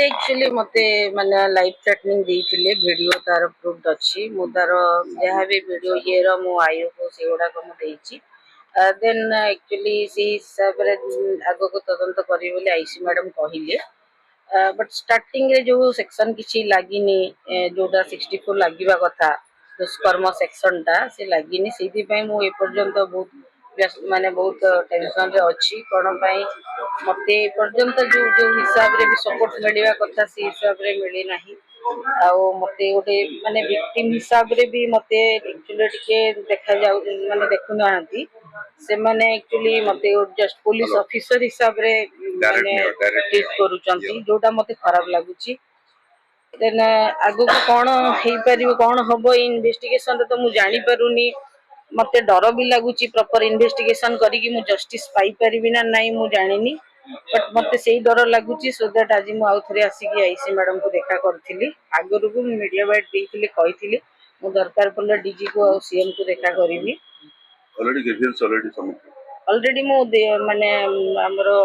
actually मते माने life threatening देइथिले video तार प्रूफ अछि मु तार जहा भी वीडियो ये रो मु आयु को सेगुडा को मु देइछि देन एक्चुअली सी हिसाब रे आगो को तदंत करी बोली आईसी मैडम कहिले बट स्टार्टिंग रे जो सेक्शन किछि लागिनी जोटा 64 लागिबा कथा दुष्कर्म सेक्शन टा से लागिनी सेति पय मु ए पर्यंत बहुत माने बहुत टेंशन रे अछि कोन पय मते ए पर्यंत जो जो हिसाब रे भी सपोर्ट मिलिबा कथा से हिसाब रे मिली नाही आउ मते गोटे माने विक्टिम हिसाब रे भी मते एक्चुअली टिके देखा जाउ माने देखु नाहंती से माने एक्चुअली मते जस्ट पुलिस ऑफिसर हिसाब रे माने ट्रीट करूचंती जोटा मते खराब लागुची देन आगो को कोन हेई परिबो कोन हबो इन्वेस्टिगेशन रे तो मु जानि परुनी मते डर भी लागुची प्रॉपर इन्वेस्टिगेशन करी कि मु जस्टिस पाई परिबी ना नाही मु जानिनी बट मते सेही डर लागुची सो दैट आज मु आउ थरे आसी कि आईसी मैडम को देखा करथिली आगरु को मीडिया बाइट देइथिली कहिथिली मु दरकार पड़ले डीजी को और सीएम को देखा करिवि already grievance already submit already मु माने हमरो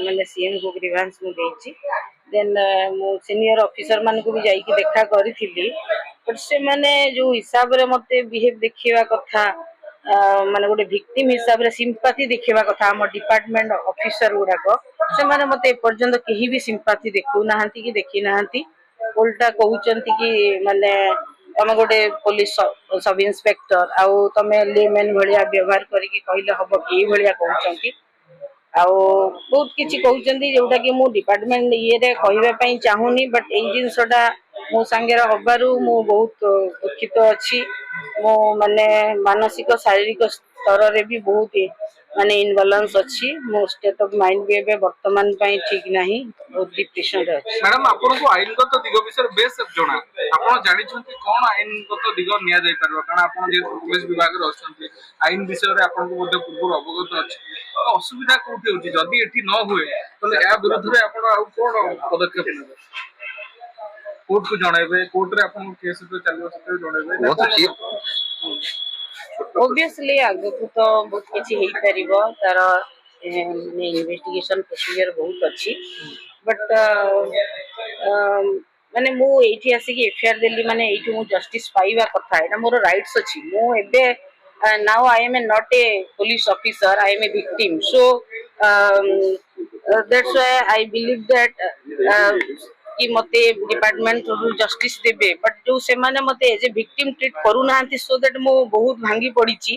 माने सीएम को ग्रीवेंस मु देइची देन मु सीनियर ऑफिसर मान को भी जाई कि देखा करिथिली बट से माने जो हिसाब रे मते बिहेव देखिबा कथा माने गोटे विक्टिम हिसाब रे सिंपैथी देखिबा कथा हम डिपार्टमेंट ऑफिसर गुडा को से माने मते ए पर्यंत केही भी सिंपैथी देखु नाहंती कि देखि नाहंती उल्टा कहउचंती कि माने तमे गोटे पुलिस सब इंस्पेक्टर आउ तमे लेमेन भलिया व्यवहार करी कि कहिले हबो कि भलिया कहउचंती आउ बहुत किछि कहउचंती जोटा कि मु डिपार्टमेंट ये रे कहिबा पई चाहूनी बट ए जिंसटा मो संगे हबारु मु बहुत दुखित अछि मो माने मानसिक शारीरिक स्तर रे भी बहुत माने इनबैलेंस अछि मो स्टेट ऑफ माइंड भी एबे वर्तमान पई ठीक नाही बहुत डिप्रेशन रे अछि मैडम आपनको आईनगत दिग विषय बेस जणा आपण जानि छथि कोन आईनगत दिग निया जाय परबो कारण आपण जे पुलिस विभाग रे अछंती आईन विषय रे आपनको मध्ये पूर्व अवगत अछि तो असुविधा कोठी होची जदी एठी न हुए तले या विरुद्ध रे आपण आ कोन पदक्षेप नेबे कोर्ट को जणाइबे कोर्ट रे आपण केस पे चलबो से जणाइबे ऑब्वियसली आगो तो बहुत किछि हेई परिबो तार इन्वेस्टिगेशन प्रोसीजर बहुत अच्छी बट माने मु एठी आसी कि एफआईआर देली माने एठी मु जस्टिस पाइबा कथा एटा मोर राइट्स अछि मु एबे now I am not a police officer I am a victim so that's why I believe that कि मते डिपार्टमेंट जस्टिस देबे बट जो से माने मते एज ए विक्टिम ट्रीट करू नाहंती सो दैट मो बहुत भांगी पड़ीची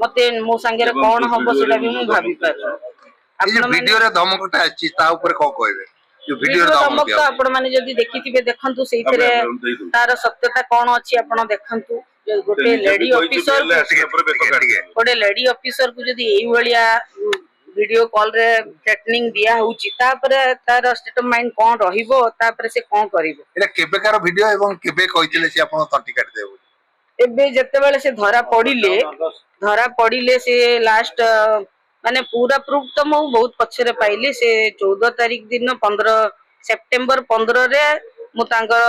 मते मो संगे रे कोन हबो सेटा भी मु भाबी पार आपण वीडियो रे धमकटा अछि ता ऊपर को कहबे जो वीडियो रे धमक आपण माने जदी देखिथिबे देखंतु सेइथरे तार सत्यता कोन अछि आपण देखंतु गोटे लेडी ऑफिसर को जदी एई भलिया वीडियो कॉल रे थ्रेटनिंग दिया होउची तापर तार स्टेट ऑफ माइंड कोन रहिबो तापर से कोन करिवो एटा केबेकार वीडियो एवं केबे कहितले से आपण तंटी काट देबो एबे जते बेले से धरा पड़िले से लास्ट माने पूरा प्रूफ तो मु बहुत पछरे पाइली से 14 तारिख दिन 15 सेप्टेम्बर 15 रे मु तांकर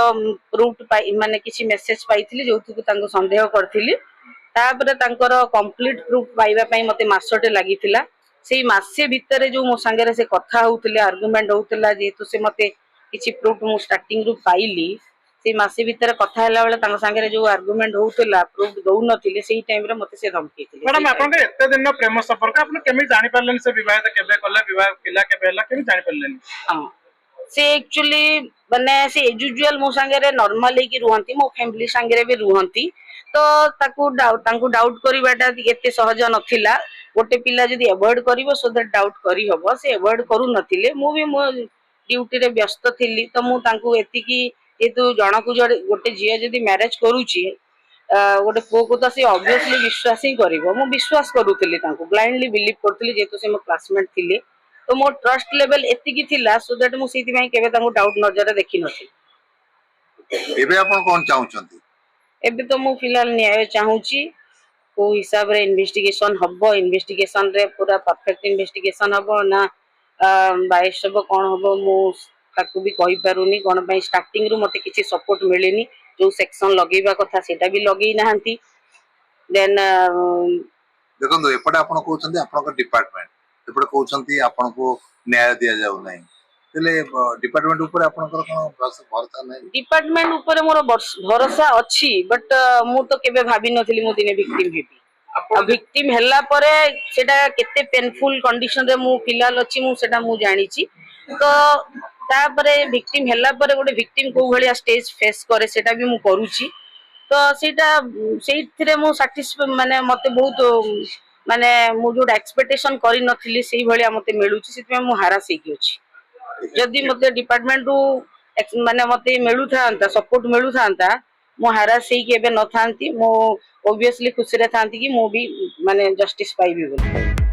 प्रूफ पाइ माने किछि मेसेज पाइथिली जोथु तांको संदेह करथिली तापर तांकर कंप्लीट प्रूफ पाइबा पई मते मासटे लागिथिला सेई मासे भितरे जो मो संगे रे से कथा होउथिले आर्गुमेंट होउथिला जेतु से मते किछि प्रूफ मु स्टार्टिंग रु पाइली से मासे भितर कथा हला बेले तांको संगे जो आर्गुमेंट होउतला प्रूफ दउ नथिले सेही टाइम रे मते से धमकीथिले मैडम आपन के एते दिन प्रेम संपर्क आपन केमे जानि परलेन से विवाह केबे कले विवाह पिला केबे हला केमे जानि परलेन हां से एक्चुअली माने से यूजुअल मो संगे रे नॉर्मल की रुहंती मो फैमिली संगे रे भी रुहंती तो तांको डाउट करिबाटा एते सहज नथिला गोटे पिला जदी अवॉइड करिवो सो दैट डाउट करी हबो से अवॉइड करू नथिले मु भी मो ड्यूटी रे व्यस्त थिली तो मु तांको एति की एतु जनकु गोटे झिया जदी मैरिज करूची गोटे पो को तो से ऑब्वियसली विश्वास ही करिवो मु विश्वास करूथिली तांको ब्लाइंडली बिलीव करथिली जेतु से मो क्लासमेट थिले तो मो ट्रस्ट लेवल एति की थिला सो दैट मु सेति में केबे तांको डाउट नजर देखि नथि एबे आपण कोन चाहउचंती एबे तो मु फिलहाल न्याय चाहूची को हिसाब रे इन्वेस्टिगेशन हबो इन्वेस्टिगेशन रे पूरा परफेक्ट इन्वेस्टिगेशन हबो ना बाइस सब कोन हबो मु ताकू भी कहि पारुनी कोन पई स्टार्टिंग रु मते किछि सपोर्ट मिलेनी जो सेक्शन लगेबा कथा सेटा भी लगेई नाहंती देन देखंदो एपटे आपण कहउचंती आपण डिपार्टमेंट एपटे कहउचंती आपण को न्याय दिया जाउ नै डिपार्टमेंट ऊपर आपनकर कोन भरोसा नै डिपार्टमेंट ऊपर मोर भरोसा अच्छी बट मु तो केबे भाभी नथिली मु दिने विक्टिम हेबी ଆପଣ विक्टिम ହେଲା ପରେ सेटा केते पेनफुल कंडीशन रे मु फिलहाल अछि मु सेटा मु जानिछि तो तापरे विक्टिम ହେଲା ପରେ गोटे विक्टिम को भलिया स्टेज फेस करे सेटा भी मु करूछि तो सेटा सेइथिरे मु सैटिस्फाई माने मते बहुत माने मु जो एक्सपेक्टेशन करि नथिली सेही भलिया मते मिलुछि सितमे मु हारास हेकी अछि जदि मते डिपार्टमेंट रु माने मते मिलु थांता सपोर्ट मिलु थांता मो हारास हेकी एबे न थांती मो ऑब्वियसली खुशी रे थांती कि मो भी माने जस्टिस पाइबी बोली